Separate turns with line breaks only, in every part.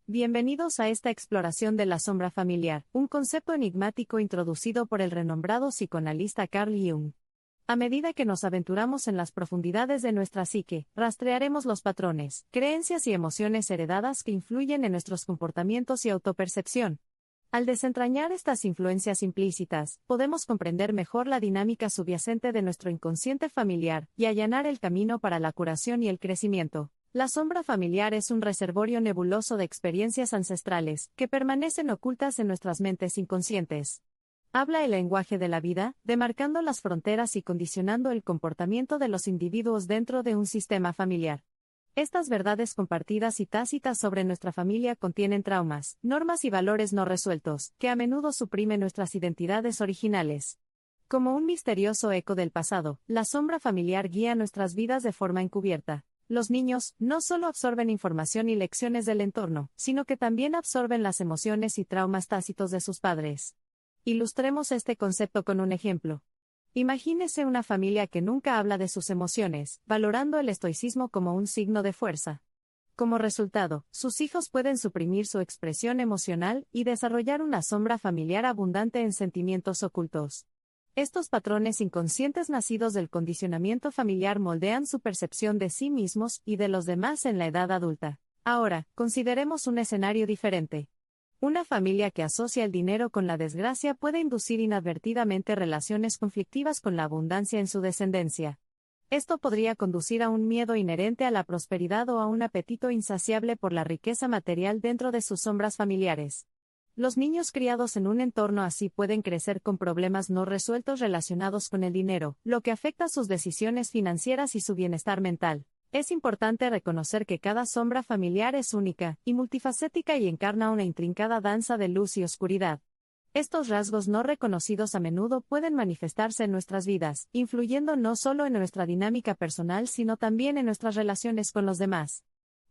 Bienvenidos a esta exploración de la sombra familiar, un concepto enigmático introducido por el renombrado psicoanalista Carl Jung. A medida que nos aventuramos en las profundidades de nuestra psique, rastrearemos los patrones, creencias y emociones heredadas que influyen en nuestros comportamientos y autopercepción. Al desentrañar estas influencias implícitas, podemos comprender mejor la dinámica subyacente de nuestro inconsciente familiar y allanar el camino para la curación y el crecimiento. La sombra familiar es un reservorio nebuloso de experiencias ancestrales, que permanecen ocultas en nuestras mentes inconscientes. Habla el lenguaje de la vida, demarcando las fronteras y condicionando el comportamiento de los individuos dentro de un sistema familiar. Estas verdades compartidas y tácitas sobre nuestra familia contienen traumas, normas y valores no resueltos, que a menudo suprimen nuestras identidades originales. Como un misterioso eco del pasado, la sombra familiar guía nuestras vidas de forma encubierta. Los niños no solo absorben información y lecciones del entorno, sino que también absorben las emociones y traumas tácitos de sus padres. Ilustremos este concepto con un ejemplo. Imagínese una familia que nunca habla de sus emociones, valorando el estoicismo como un signo de fuerza. Como resultado, sus hijos pueden suprimir su expresión emocional y desarrollar una sombra familiar abundante en sentimientos ocultos. Estos patrones inconscientes nacidos del condicionamiento familiar moldean su percepción de sí mismos y de los demás en la edad adulta. Ahora, consideremos un escenario diferente. Una familia que asocia el dinero con la desgracia puede inducir inadvertidamente relaciones conflictivas con la abundancia en su descendencia. Esto podría conducir a un miedo inherente a la prosperidad o a un apetito insaciable por la riqueza material dentro de sus sombras familiares. Los niños criados en un entorno así pueden crecer con problemas no resueltos relacionados con el dinero, lo que afecta sus decisiones financieras y su bienestar mental. Es importante reconocer que cada sombra familiar es única y multifacética y encarna una intrincada danza de luz y oscuridad. Estos rasgos no reconocidos a menudo pueden manifestarse en nuestras vidas, influyendo no solo en nuestra dinámica personal sino también en nuestras relaciones con los demás.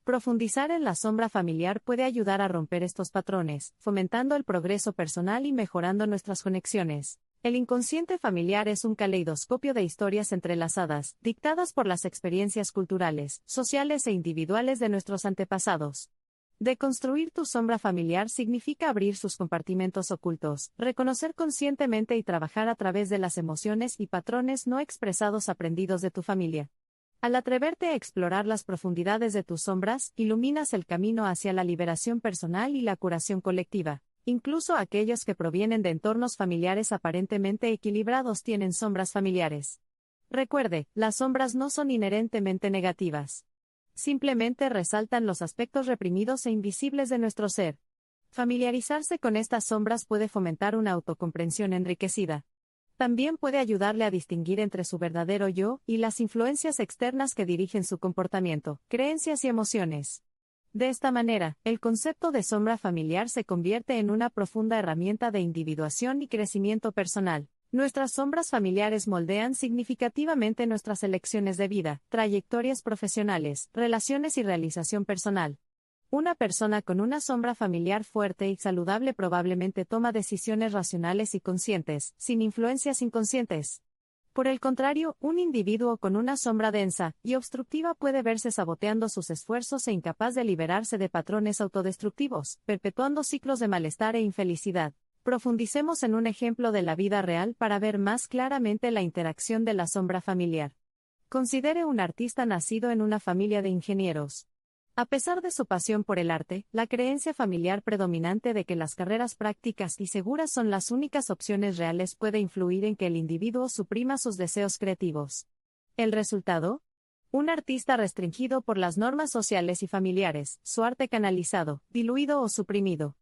Profundizar en la sombra familiar puede ayudar a romper estos patrones, fomentando el progreso personal y mejorando nuestras conexiones. El inconsciente familiar es un caleidoscopio de historias entrelazadas, dictadas por las experiencias culturales, sociales e individuales de nuestros antepasados. Deconstruir tu sombra familiar significa abrir sus compartimentos ocultos, reconocer conscientemente y trabajar a través de las emociones y patrones no expresados aprendidos de tu familia. Al atreverte a explorar las profundidades de tus sombras, iluminas el camino hacia la liberación personal y la curación colectiva. Incluso aquellos que provienen de entornos familiares aparentemente equilibrados tienen sombras familiares. Recuerde, las sombras no son inherentemente negativas. Simplemente resaltan los aspectos reprimidos e invisibles de nuestro ser. Familiarizarse con estas sombras puede fomentar una autocomprensión enriquecida. También puede ayudarle a distinguir entre su verdadero yo y las influencias externas que dirigen su comportamiento, creencias y emociones. De esta manera, el concepto de sombra familiar se convierte en una profunda herramienta de individuación y crecimiento personal. Nuestras sombras familiares moldean significativamente nuestras elecciones de vida, trayectorias profesionales, relaciones y realización personal. Una persona con una sombra familiar fuerte y saludable probablemente toma decisiones racionales y conscientes, sin influencias inconscientes. Por el contrario, un individuo con una sombra densa y obstructiva puede verse saboteando sus esfuerzos e incapaz de liberarse de patrones autodestructivos, perpetuando ciclos de malestar e infelicidad. Profundicemos en un ejemplo de la vida real para ver más claramente la interacción de la sombra familiar. Considere un artista nacido en una familia de ingenieros. A pesar de su pasión por el arte, la creencia familiar predominante de que las carreras prácticas y seguras son las únicas opciones reales puede influir en que el individuo suprima sus deseos creativos. ¿El resultado? Un artista restringido por las normas sociales y familiares, su arte canalizado, diluido o suprimido.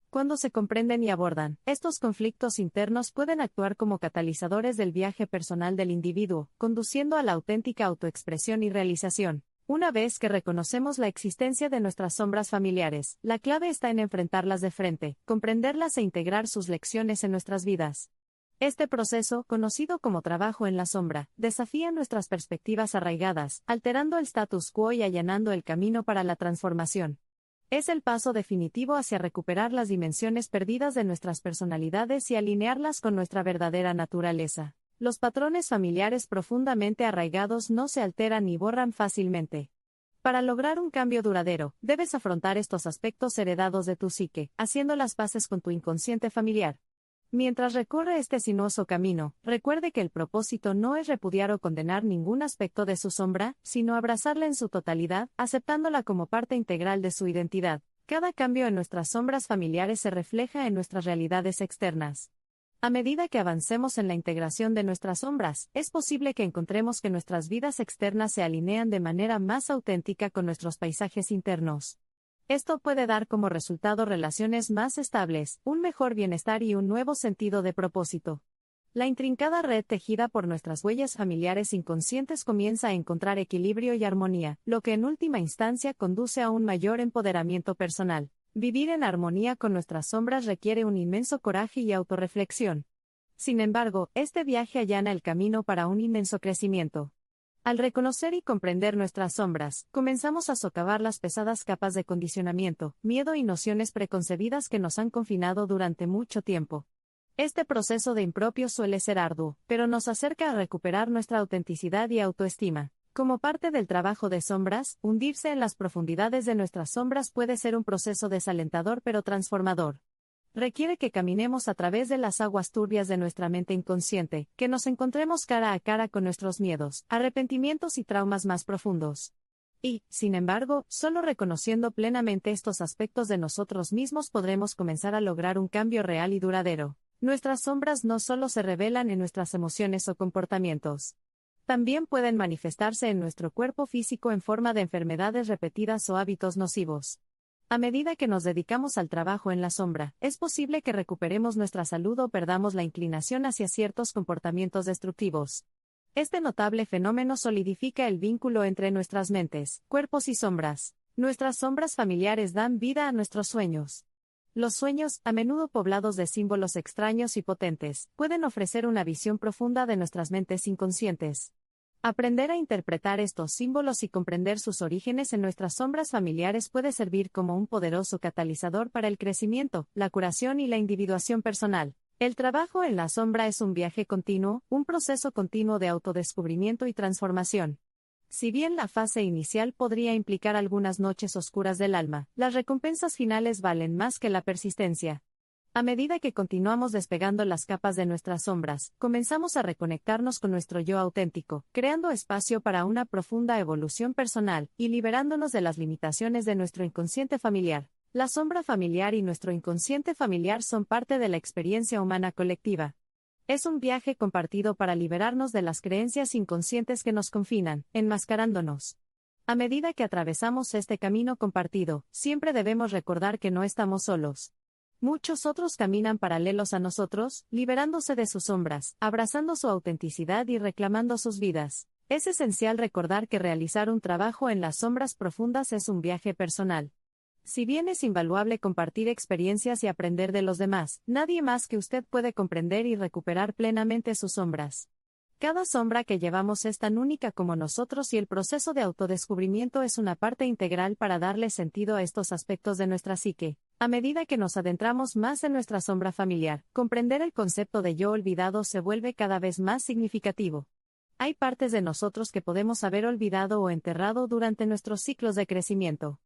Cuando se comprenden y abordan, estos conflictos internos pueden actuar como catalizadores del viaje personal del individuo, conduciendo a la auténtica autoexpresión y realización. Una vez que reconocemos la existencia de nuestras sombras familiares, la clave está en enfrentarlas de frente, comprenderlas e integrar sus lecciones en nuestras vidas. Este proceso, conocido como trabajo en la sombra, desafía nuestras perspectivas arraigadas, alterando el status quo y allanando el camino para la transformación. Es el paso definitivo hacia recuperar las dimensiones perdidas de nuestras personalidades y alinearlas con nuestra verdadera naturaleza. Los patrones familiares profundamente arraigados no se alteran ni borran fácilmente. Para lograr un cambio duradero, debes afrontar estos aspectos heredados de tu psique, haciendo las paces con tu inconsciente familiar. Mientras recorre este sinuoso camino, recuerde que el propósito no es repudiar o condenar ningún aspecto de su sombra, sino abrazarla en su totalidad, aceptándola como parte integral de su identidad. Cada cambio en nuestras sombras familiares se refleja en nuestras realidades externas. A medida que avancemos en la integración de nuestras sombras, es posible que encontremos que nuestras vidas externas se alinean de manera más auténtica con nuestros paisajes internos. Esto puede dar como resultado relaciones más estables, un mejor bienestar y un nuevo sentido de propósito. La intrincada red tejida por nuestras huellas familiares inconscientes comienza a encontrar equilibrio y armonía, lo que en última instancia conduce a un mayor empoderamiento personal. Vivir en armonía con nuestras sombras requiere un inmenso coraje y autorreflexión. Sin embargo, este viaje allana el camino para un inmenso crecimiento. Al reconocer y comprender nuestras sombras, comenzamos a socavar las pesadas capas de condicionamiento, miedo y nociones preconcebidas que nos han confinado durante mucho tiempo. Este proceso de impropio suele ser arduo, pero nos acerca a recuperar nuestra autenticidad y autoestima. Como parte del trabajo de sombras, hundirse en las profundidades de nuestras sombras puede ser un proceso desalentador pero transformador. Requiere que caminemos a través de las aguas turbias de nuestra mente inconsciente, que nos encontremos cara a cara con nuestros miedos, arrepentimientos y traumas más profundos. Y, sin embargo, solo reconociendo plenamente estos aspectos de nosotros mismos podremos comenzar a lograr un cambio real y duradero. Nuestras sombras no solo se revelan en nuestras emociones o comportamientos. También pueden manifestarse en nuestro cuerpo físico en forma de enfermedades repetidas o hábitos nocivos. A medida que nos dedicamos al trabajo en la sombra, es posible que recuperemos nuestra salud o perdamos la inclinación hacia ciertos comportamientos destructivos. Este notable fenómeno solidifica el vínculo entre nuestras mentes, cuerpos y sombras. Nuestras sombras familiares dan vida a nuestros sueños. Los sueños, a menudo poblados de símbolos extraños y potentes, pueden ofrecer una visión profunda de nuestras mentes inconscientes. Aprender a interpretar estos símbolos y comprender sus orígenes en nuestras sombras familiares puede servir como un poderoso catalizador para el crecimiento, la curación y la individuación personal. El trabajo en la sombra es un viaje continuo, un proceso continuo de autodescubrimiento y transformación. Si bien la fase inicial podría implicar algunas noches oscuras del alma, las recompensas finales valen más que la persistencia. A medida que continuamos despegando las capas de nuestras sombras, comenzamos a reconectarnos con nuestro yo auténtico, creando espacio para una profunda evolución personal y liberándonos de las limitaciones de nuestro inconsciente familiar. La sombra familiar y nuestro inconsciente familiar son parte de la experiencia humana colectiva. Es un viaje compartido para liberarnos de las creencias inconscientes que nos confinan, enmascarándonos. A medida que atravesamos este camino compartido, siempre debemos recordar que no estamos solos. Muchos otros caminan paralelos a nosotros, liberándose de sus sombras, abrazando su autenticidad y reclamando sus vidas. Es esencial recordar que realizar un trabajo en las sombras profundas es un viaje personal. Si bien es invaluable compartir experiencias y aprender de los demás, nadie más que usted puede comprender y recuperar plenamente sus sombras. Cada sombra que llevamos es tan única como nosotros y el proceso de autodescubrimiento es una parte integral para darle sentido a estos aspectos de nuestra psique. A medida que nos adentramos más en nuestra sombra familiar, comprender el concepto de yo olvidado se vuelve cada vez más significativo. Hay partes de nosotros que podemos haber olvidado o enterrado durante nuestros ciclos de crecimiento.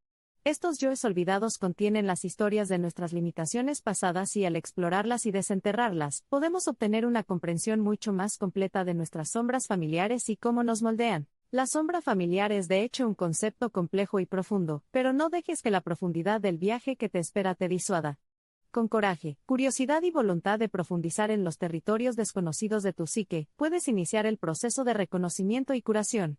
Estos yoes olvidados contienen las historias de nuestras limitaciones pasadas y al explorarlas y desenterrarlas, podemos obtener una comprensión mucho más completa de nuestras sombras familiares y cómo nos moldean. La sombra familiar es de hecho un concepto complejo y profundo, pero no dejes que la profundidad del viaje que te espera te disuada. Con coraje, curiosidad y voluntad de profundizar en los territorios desconocidos de tu psique, puedes iniciar el proceso de reconocimiento y curación.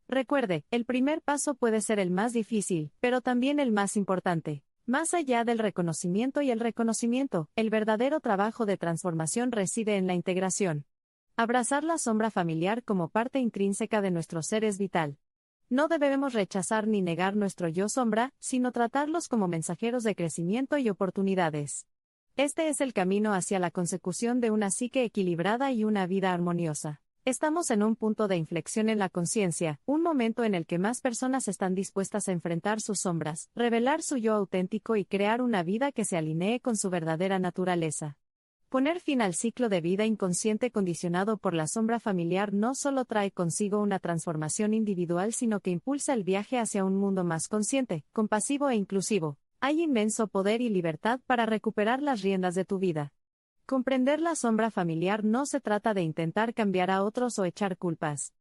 Recuerde, el primer paso puede ser el más difícil, pero también el más importante. Más allá del reconocimiento y el reconocimiento, el verdadero trabajo de transformación reside en la integración. Abrazar la sombra familiar como parte intrínseca de nuestro ser es vital. No debemos rechazar ni negar nuestro yo sombra, sino tratarlos como mensajeros de crecimiento y oportunidades. Este es el camino hacia la consecución de una psique equilibrada y una vida armoniosa. Estamos en un punto de inflexión en la conciencia, un momento en el que más personas están dispuestas a enfrentar sus sombras, revelar su yo auténtico y crear una vida que se alinee con su verdadera naturaleza. Poner fin al ciclo de vida inconsciente condicionado por la sombra familiar no solo trae consigo una transformación individual, sino que impulsa el viaje hacia un mundo más consciente, compasivo e inclusivo. Hay inmenso poder y libertad para recuperar las riendas de tu vida. Comprender la sombra familiar no se trata de intentar cambiar a otros o echar culpas.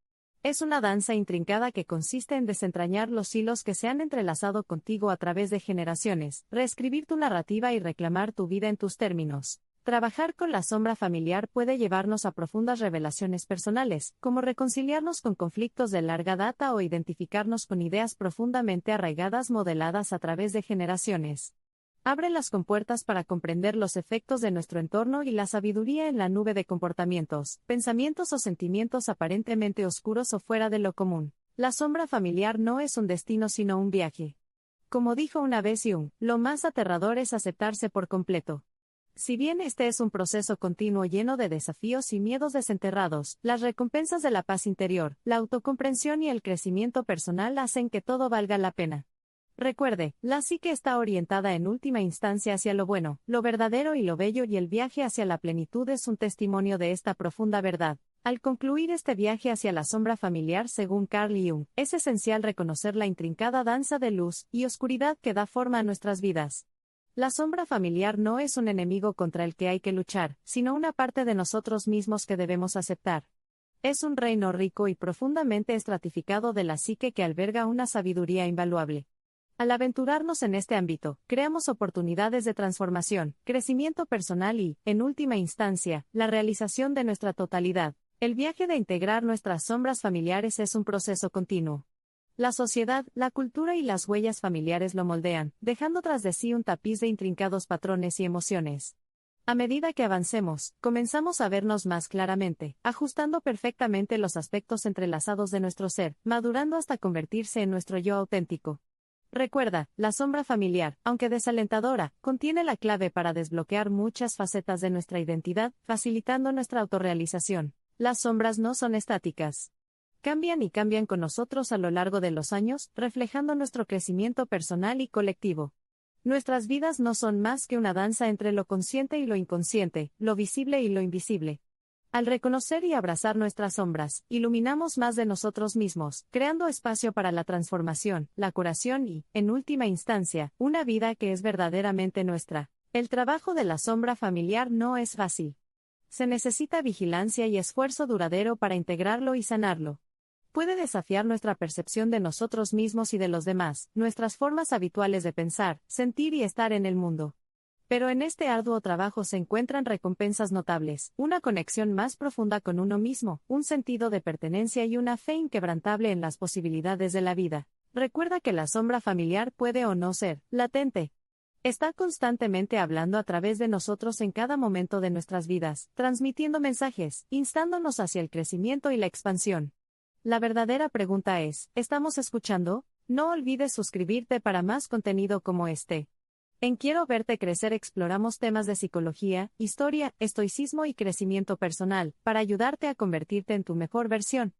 Es una danza intrincada que consiste en desentrañar los hilos que se han entrelazado contigo a través de generaciones, reescribir tu narrativa y reclamar tu vida en tus términos. Trabajar con la sombra familiar puede llevarnos a profundas revelaciones personales, como reconciliarnos con conflictos de larga data o identificarnos con ideas profundamente arraigadas modeladas a través de generaciones. Abre las compuertas para comprender los efectos de nuestro entorno y la sabiduría en la nube de comportamientos, pensamientos o sentimientos aparentemente oscuros o fuera de lo común. La sombra familiar no es un destino sino un viaje. Como dijo una vez Jung, lo más aterrador es aceptarse por completo. Si bien este es un proceso continuo lleno de desafíos y miedos desenterrados, las recompensas de la paz interior, la autocomprensión y el crecimiento personal hacen que todo valga la pena. Recuerde, la psique está orientada en última instancia hacia lo bueno, lo verdadero y lo bello, y el viaje hacia la plenitud es un testimonio de esta profunda verdad. Al concluir este viaje hacia la sombra familiar, según Carl Jung, es esencial reconocer la intrincada danza de luz y oscuridad que da forma a nuestras vidas. La sombra familiar no es un enemigo contra el que hay que luchar, sino una parte de nosotros mismos que debemos aceptar. Es un reino rico y profundamente estratificado de la psique que alberga una sabiduría invaluable. Al aventurarnos en este ámbito, creamos oportunidades de transformación, crecimiento personal y, en última instancia, la realización de nuestra totalidad. El viaje de integrar nuestras sombras familiares es un proceso continuo. La sociedad, la cultura y las huellas familiares lo moldean, dejando tras de sí un tapiz de intrincados patrones y emociones. A medida que avancemos, comenzamos a vernos más claramente, ajustando perfectamente los aspectos entrelazados de nuestro ser, madurando hasta convertirse en nuestro yo auténtico. Recuerda, la sombra familiar, aunque desalentadora, contiene la clave para desbloquear muchas facetas de nuestra identidad, facilitando nuestra autorrealización. Las sombras no son estáticas. Cambian y cambian con nosotros a lo largo de los años, reflejando nuestro crecimiento personal y colectivo. Nuestras vidas no son más que una danza entre lo consciente y lo inconsciente, lo visible y lo invisible. Al reconocer y abrazar nuestras sombras, iluminamos más de nosotros mismos, creando espacio para la transformación, la curación y, en última instancia, una vida que es verdaderamente nuestra. El trabajo de la sombra familiar no es fácil. Se necesita vigilancia y esfuerzo duradero para integrarlo y sanarlo. Puede desafiar nuestra percepción de nosotros mismos y de los demás, nuestras formas habituales de pensar, sentir y estar en el mundo. Pero en este arduo trabajo se encuentran recompensas notables, una conexión más profunda con uno mismo, un sentido de pertenencia y una fe inquebrantable en las posibilidades de la vida. Recuerda que la sombra familiar puede o no ser latente. Está constantemente hablando a través de nosotros en cada momento de nuestras vidas, transmitiendo mensajes, instándonos hacia el crecimiento y la expansión. La verdadera pregunta es, ¿estamos escuchando? No olvides suscribirte para más contenido como este. En Quiero Verte Crecer exploramos temas de psicología, historia, estoicismo y crecimiento personal, para ayudarte a convertirte en tu mejor versión.